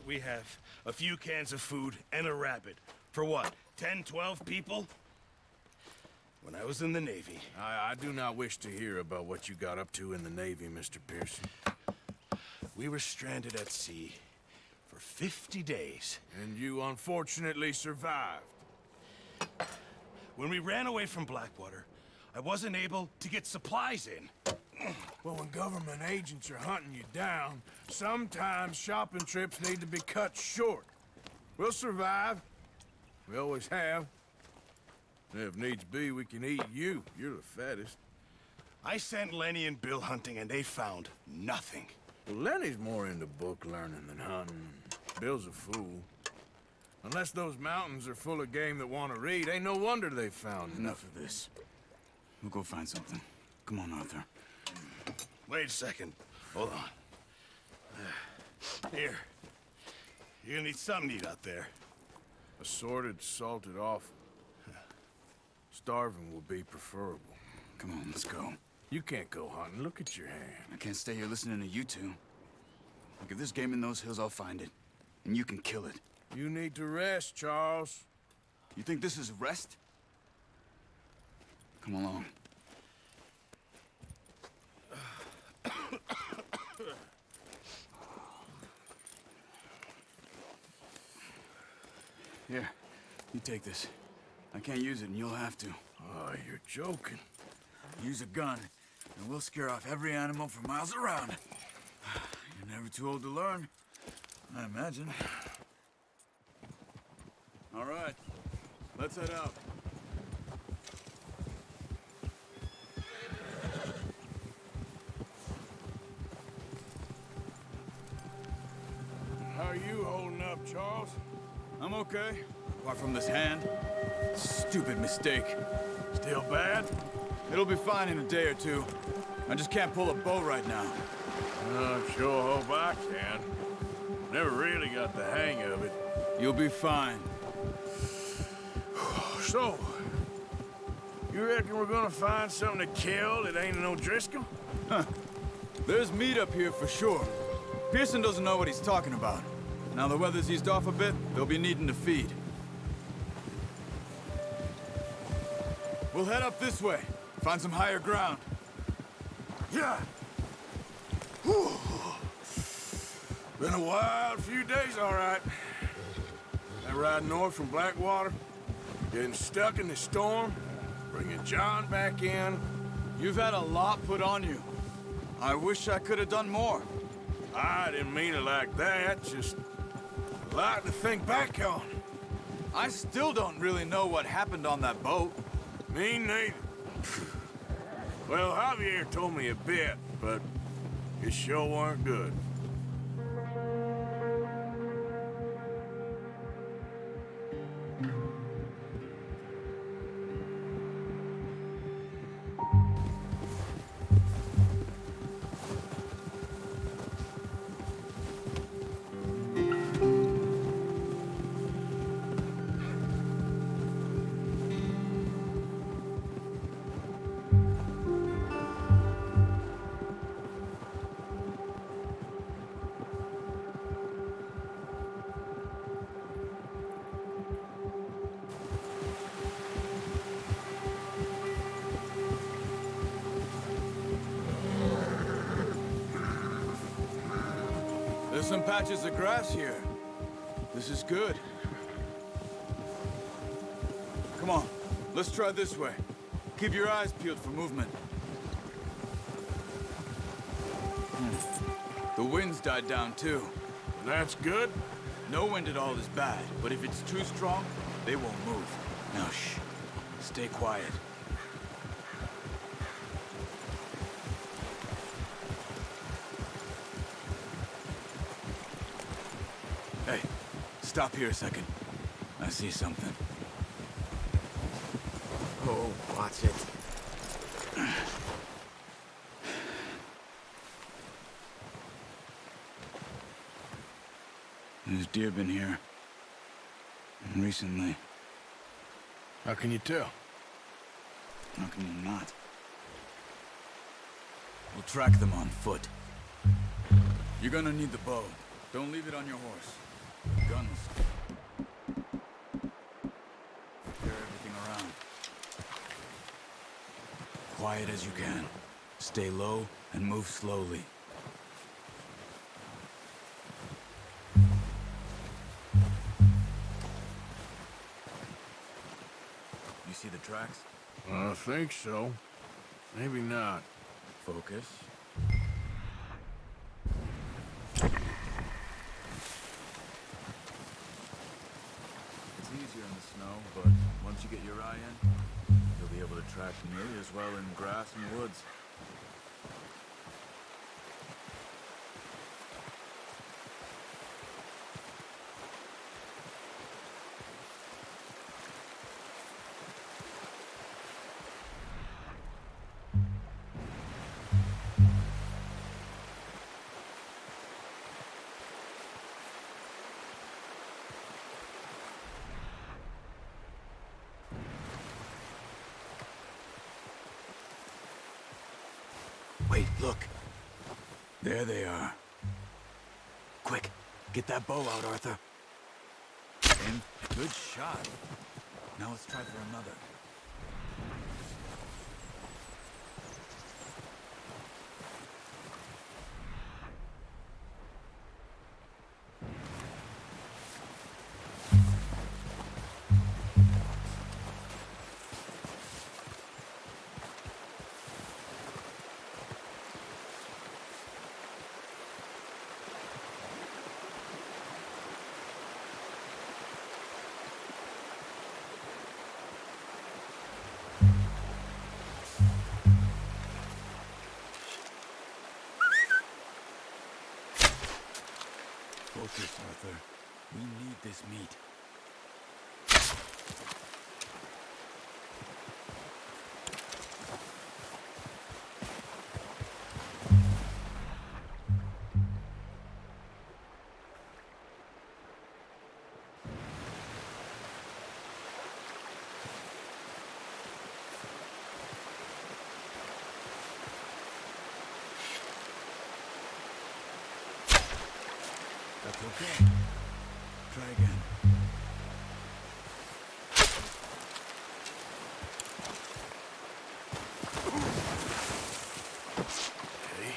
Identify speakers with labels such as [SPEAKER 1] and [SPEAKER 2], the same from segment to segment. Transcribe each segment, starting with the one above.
[SPEAKER 1] We have a few cans of food and a rabbit. For what, 10, 12 people? When I was in the Navy...
[SPEAKER 2] I do not wish to hear about what you got up to in the Navy, Mr. Pearson.
[SPEAKER 1] We were stranded at sea for 50 days.
[SPEAKER 2] And you unfortunately survived.
[SPEAKER 1] When we ran away from Blackwater, I wasn't able to get supplies in.
[SPEAKER 2] Well, when government agents are hunting you down, sometimes shopping trips need to be cut short. We'll survive. We always have. And if needs be, we can eat you. You're the fattest.
[SPEAKER 1] I sent Lenny and Bill hunting, and they found nothing.
[SPEAKER 2] Well, Lenny's more into book learning than hunting. Bill's a fool. Unless those mountains are full of game that want to read, ain't no wonder they found
[SPEAKER 3] Enough of this. We'll go find something. Come on, Arthur.
[SPEAKER 1] Wait a second. Hold on. Here. You're gonna need something to eat out there.
[SPEAKER 2] Assorted, salted offal. Starving will be preferable.
[SPEAKER 3] Come on, let's go.
[SPEAKER 2] You can't go hunting. Look at your hand.
[SPEAKER 3] I can't stay here listening to you two. Look, if there's game in those hills, I'll find it. And you can kill it.
[SPEAKER 2] You need to rest, Charles.
[SPEAKER 3] You think this is rest? Come along. Here, you take this. I can't use it, and you'll have to.
[SPEAKER 2] Oh, you're joking.
[SPEAKER 3] Use a gun, and we'll scare off every animal for miles around. You're never too old to learn, I imagine. All right, let's head out.
[SPEAKER 2] How are you holding up, Charles?
[SPEAKER 3] I'm okay, apart from this hand. Stupid mistake.
[SPEAKER 2] Still bad?
[SPEAKER 3] It'll be fine in a day or two. I just can't pull a bow right now.
[SPEAKER 2] I sure hope I can. Never really got the hang of it.
[SPEAKER 3] You'll be fine.
[SPEAKER 2] So, you reckon we're gonna find something to kill that ain't no Driscoll?
[SPEAKER 3] Huh. There's meat up here for sure. Pearson doesn't know what he's talking about. Now the weather's eased off a bit, they'll be needing to feed. We'll head up this way. Find some higher ground.
[SPEAKER 2] Yeah. Whew. Been a wild few days, all right. That ride north from Blackwater, getting stuck in the storm, bringing John back in.
[SPEAKER 3] You've had a lot put on you. I wish I could have done more.
[SPEAKER 2] I didn't mean it like that, just a lot to think back on.
[SPEAKER 3] I still don't really know what happened on that boat.
[SPEAKER 2] Me neither. Well, Javier told me a bit, but it sure weren't good.
[SPEAKER 3] There's some patches of grass here. This is good. Come on, let's try this way. Keep your eyes peeled for movement. The wind's died down too.
[SPEAKER 2] That's good.
[SPEAKER 3] No wind at all is bad, but if it's too strong, they won't move. Now shh, stay quiet. Hey, stop here a second. I see something. Oh, watch it. There's deer been here. Recently.
[SPEAKER 2] How can you tell?
[SPEAKER 3] How can you not? We'll track them on foot. You're gonna need the bow. Don't leave it on your horse. Guns. Clear everything around. Quiet as you can. Stay low and move slowly. You see the tracks?
[SPEAKER 2] I think so. Maybe not.
[SPEAKER 3] Focus. It's easier in the snow, but once you get your eye in, you'll be able to track nearly as well in grass and woods. Wait, look. There they are. Quick, get that bow out, Arthur. And good shot. Now let's try for another. Focus, Arthur. We need this meat. That's okay. Try again.
[SPEAKER 2] Okay.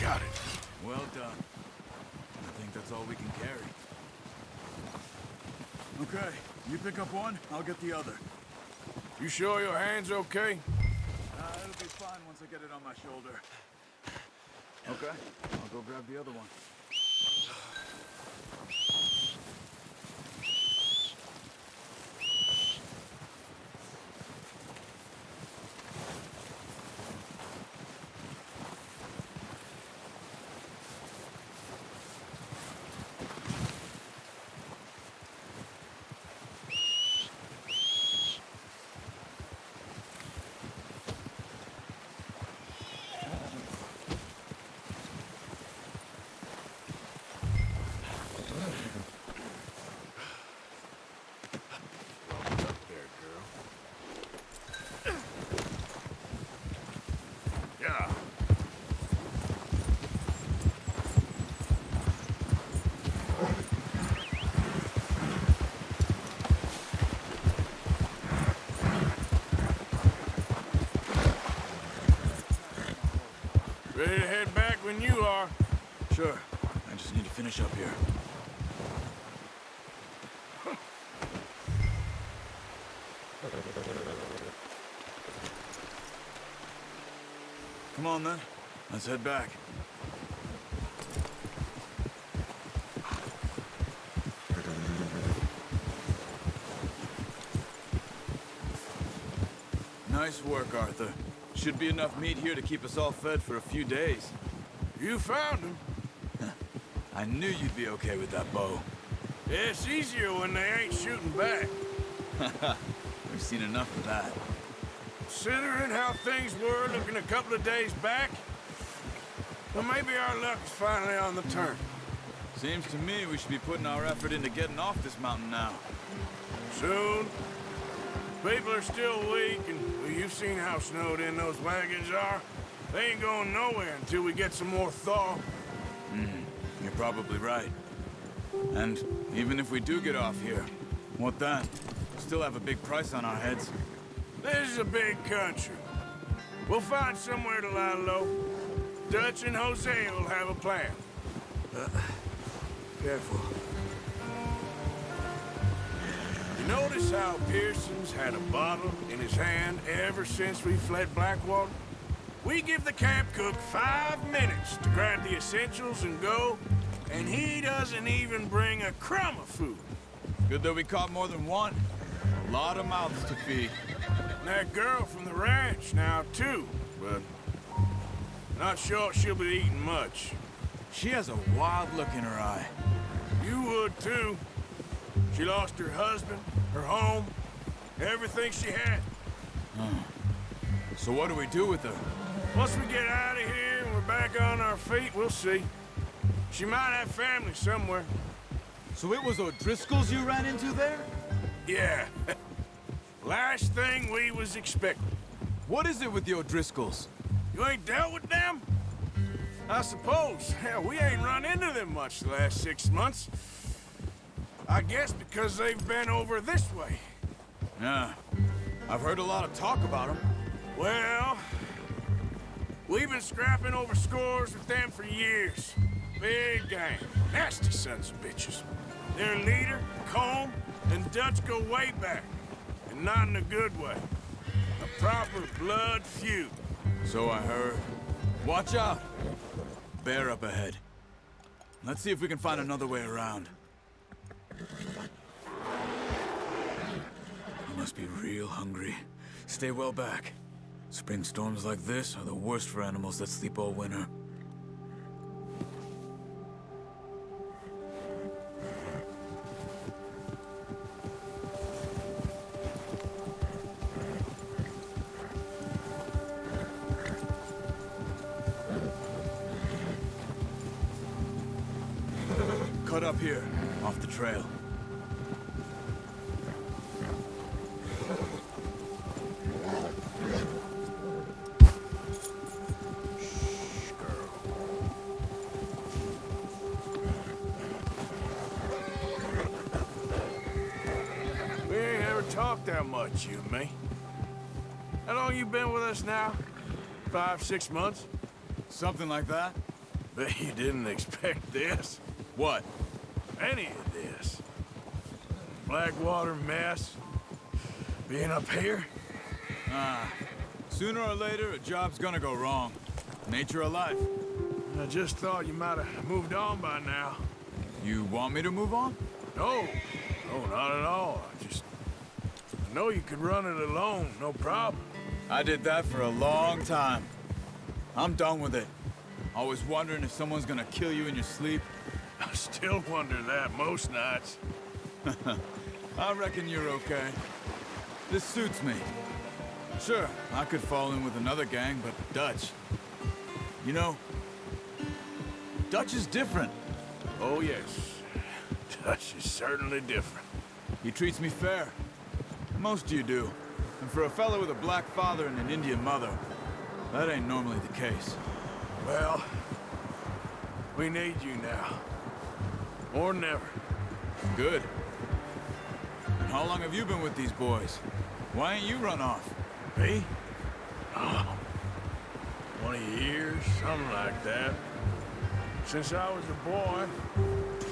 [SPEAKER 2] Got it.
[SPEAKER 3] Well done. I think that's all we can carry. Okay, you pick up one, I'll get the other.
[SPEAKER 2] You sure your hand's okay?
[SPEAKER 3] It'll be fine once I get it on my shoulder. Okay, I'll go grab the other one.
[SPEAKER 2] Up there, girl. Yeah. Ready to head back when you are.
[SPEAKER 3] Sure, I just need to finish up here. Come on, then. Let's head back. Nice work, Arthur. Should be enough meat here to keep us all fed for a few days.
[SPEAKER 2] You found him.
[SPEAKER 3] I knew you'd be okay with that bow.
[SPEAKER 2] It's easier when they ain't shooting back.
[SPEAKER 3] We've seen enough of that.
[SPEAKER 2] Considering how things were looking a couple of days back, well, maybe our luck is finally on the turn.
[SPEAKER 3] Seems to me we should be putting our effort into getting off this mountain now.
[SPEAKER 2] Soon. People are still weak, and well, you've seen how snowed in those wagons are. They ain't going nowhere until we get some more thaw.
[SPEAKER 3] You're probably right. And even if we do get off here, what then? Still have a big price on our heads.
[SPEAKER 2] This is a big country. We'll find somewhere to lie low. Dutch and Jose will have a plan. Careful. You notice how Pearson's had a bottle in his hand ever since we fled Blackwater? We give the camp cook 5 minutes to grab the essentials and go, and he doesn't even bring a crumb of food.
[SPEAKER 3] Good that we caught more than one. A lot of mouths to feed.
[SPEAKER 2] And that girl from the ranch now, too, but not sure she'll be eating much.
[SPEAKER 3] She has a wild look in her eye.
[SPEAKER 2] You would, too. She lost her husband, her home, everything she had.
[SPEAKER 3] So what do we do with her?
[SPEAKER 2] Once we get out of here and we're back on our feet, we'll see. She might have family somewhere.
[SPEAKER 3] So it was O'Driscoll's you ran into there?
[SPEAKER 2] Yeah. Last thing we was expecting.
[SPEAKER 3] What is it with the O'Driscolls?
[SPEAKER 2] You ain't dealt with them? I suppose. Hell, we ain't run into them much the last 6 months. I guess because they've been over this way.
[SPEAKER 3] Yeah. I've heard a lot of talk about them.
[SPEAKER 2] Well, we've been scrapping over scores with them for years. Big gang. Nasty sons of bitches. Their leader, Combe, and Dutch go way back. And not in a good way. A proper blood feud.
[SPEAKER 3] So I heard. Watch out! Bear up ahead. Let's see if we can find another way around. You must be real hungry. Stay well back. Spring storms like this are the worst for animals that sleep all winter. Cut up here, off the trail.
[SPEAKER 2] We ain't ever talked that much, you and me. How long you been with us now? 5, 6 months?
[SPEAKER 3] Something like that?
[SPEAKER 2] Bet you didn't expect this.
[SPEAKER 3] What?
[SPEAKER 2] Any of this. Blackwater mess. Being up here?
[SPEAKER 3] Sooner or later, a job's gonna go wrong. Nature of life.
[SPEAKER 2] I just thought you might have moved on by now.
[SPEAKER 3] You want me to move on?
[SPEAKER 2] No. No, not at all. I know you could run it alone, no problem.
[SPEAKER 3] I did that for a long time. I'm done with it. Always wondering if someone's gonna kill you in your sleep.
[SPEAKER 2] I still wonder that most nights.
[SPEAKER 3] I reckon you're okay. This suits me. Sure, I could fall in with another gang, but Dutch... You know, Dutch is different.
[SPEAKER 2] Oh, yes. Dutch is certainly different.
[SPEAKER 3] He treats me fair. Most of you do. And for a fellow with a black father and an Indian mother, that ain't normally the case.
[SPEAKER 2] Well, we need you now. Or never.
[SPEAKER 3] Good. And how long have you been with these boys? Why ain't you run off?
[SPEAKER 2] Me? Oh, 20 years, something like that. Since I was a boy.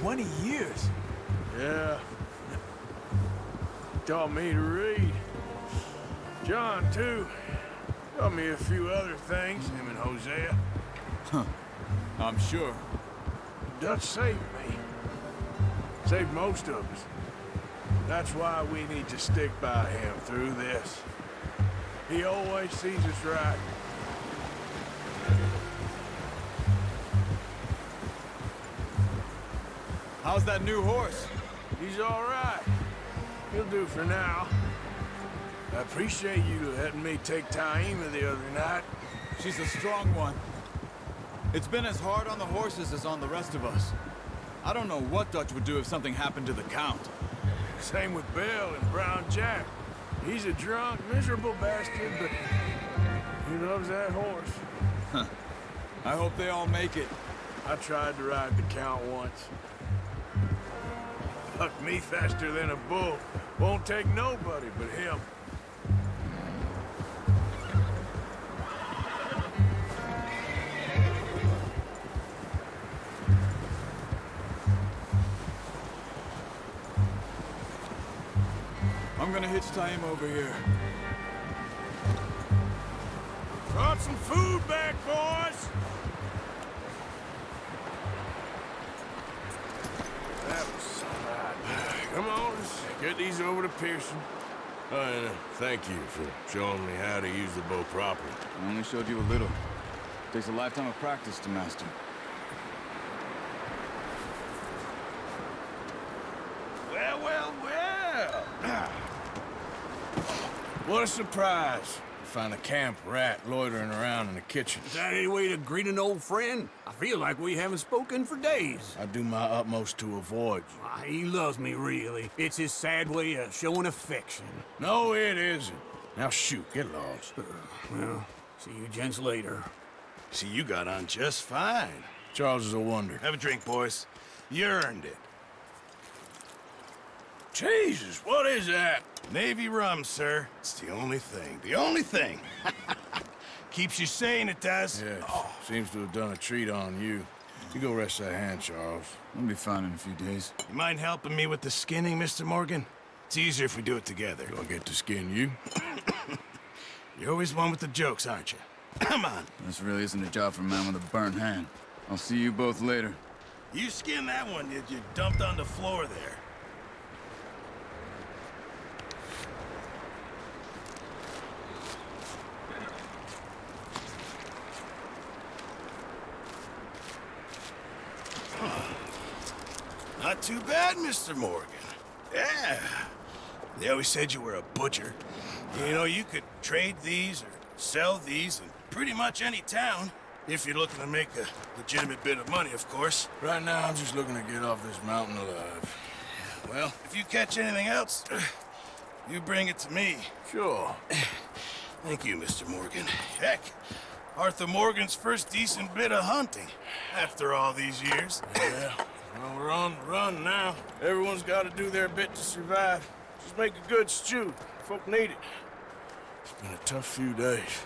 [SPEAKER 3] 20 years?
[SPEAKER 2] Yeah. Taught me to read. John, too. Taught me a few other things, him and Hosea.
[SPEAKER 3] I'm sure.
[SPEAKER 2] Dutch saved me. Saved most of us. That's why we need to stick by him through this. He always sees us right.
[SPEAKER 3] How's that new horse?
[SPEAKER 2] He's all right. He'll do for now. I appreciate you letting me take Taima the other night.
[SPEAKER 3] She's a strong one. It's been as hard on the horses as on the rest of us. I don't know what Dutch would do if something happened to the Count.
[SPEAKER 2] Same with Bill and Brown Jack. He's a drunk, miserable bastard, but he loves that horse.
[SPEAKER 3] I hope they all make it.
[SPEAKER 2] I tried to ride the Count once. Bucked me faster than a bull. Won't take nobody but him.
[SPEAKER 3] I'm gonna hitch Taima over here.
[SPEAKER 2] Brought some food back, boys! That was right. Come on, let's get these over to Pearson. And thank you for showing me how to use the bow properly.
[SPEAKER 3] I only showed you a little. Takes a lifetime of practice to master.
[SPEAKER 2] Well, well, well. What a surprise. Find a camp rat loitering around in the kitchen.
[SPEAKER 4] Is that any way to greet an old friend? I feel like we haven't spoken for days.
[SPEAKER 2] I do my utmost to avoid you.
[SPEAKER 4] Ah, he loves me, really. It's his sad way of showing affection.
[SPEAKER 2] No, it isn't. Now shoot, get lost.
[SPEAKER 4] Well, see you gents later.
[SPEAKER 1] See, you got on just fine.
[SPEAKER 2] Charles is a wonder.
[SPEAKER 1] Have a drink, boys. You earned it.
[SPEAKER 2] Jesus, what is that?
[SPEAKER 1] Navy rum, sir. It's the only thing. The only thing. Keeps you sane, it does.
[SPEAKER 2] Yes, seems to have done a treat on you. You go rest that hand, Charles.
[SPEAKER 3] I'll be fine in a few days.
[SPEAKER 1] You mind helping me with the skinning, Mr. Morgan? It's easier if we do it together.
[SPEAKER 2] Do I get to skin you?
[SPEAKER 1] You're always one with the jokes, aren't you? Come on.
[SPEAKER 3] This really isn't a job for a man with a burnt hand. I'll see you both later.
[SPEAKER 1] You skinned that one that you dumped on the floor there. Not too bad, Mr. Morgan. Yeah. They always said you were a butcher. You know, you could trade these or sell these in pretty much any town. If you're looking to make a legitimate bit of money, of course.
[SPEAKER 2] Right now, I'm just looking to get off this mountain alive.
[SPEAKER 1] Well, if you catch anything else, you bring it to me.
[SPEAKER 2] Sure.
[SPEAKER 1] Thank you, Mr. Morgan. Heck, Arthur Morgan's first decent bit of hunting after all these years.
[SPEAKER 2] Yeah. Well, we're on the run now. Everyone's got to do their bit to survive. Just make a good stew. Folk need it. It's been a tough few days.